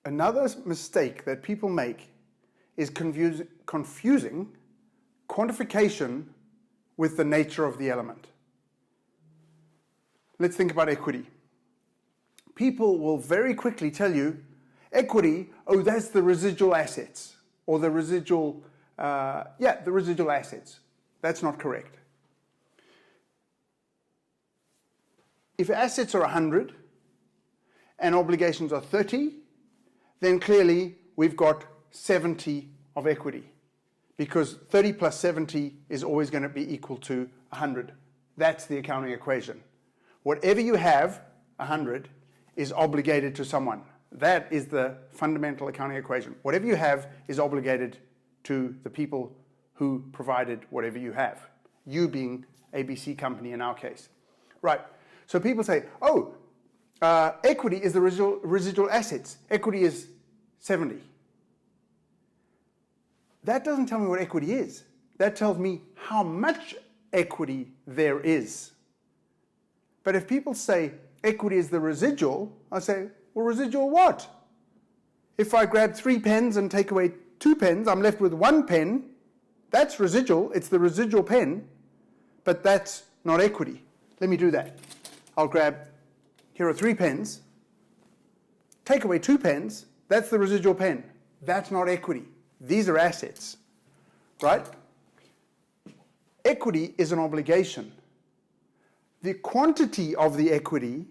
Another mistake that people make is confusing quantification with the nature of the element. Let's think about equity. People will very quickly tell you, equity, oh, that's the residual assets, or the residual, the residual assets. That's not correct. If assets are 100 and obligations are 30, then clearly we've got 70 of equity, because 30 plus 70 is always going to be equal to 100. That's the accounting equation. Whatever you have, 100, is obligated to someone. That is the fundamental accounting equation. Whatever you have is obligated to the people who provided whatever you have. You being ABC company in our case. Right, so people say, oh, equity is the residual assets. Equity is 70. That doesn't tell me what equity is. That tells me how much equity there is. But if people say equity is the residual, I say, well, residual what? If I grab 3 pens and take away 2 pens, I'm left with 1 pen. That's residual. It's the residual pen, but that's not equity. Let me do that. I'll grab, here are 3 pens, take away 2 pens, that's the residual pen. That's not equity. These are assets, right? Equity is an obligation. The quantity of the equity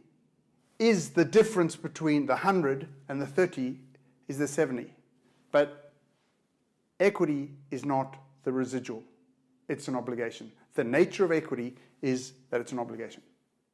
is the difference between the 100 and the 30 is the 70. But equity is not the residual. It's an obligation. The nature of equity is that it's an obligation.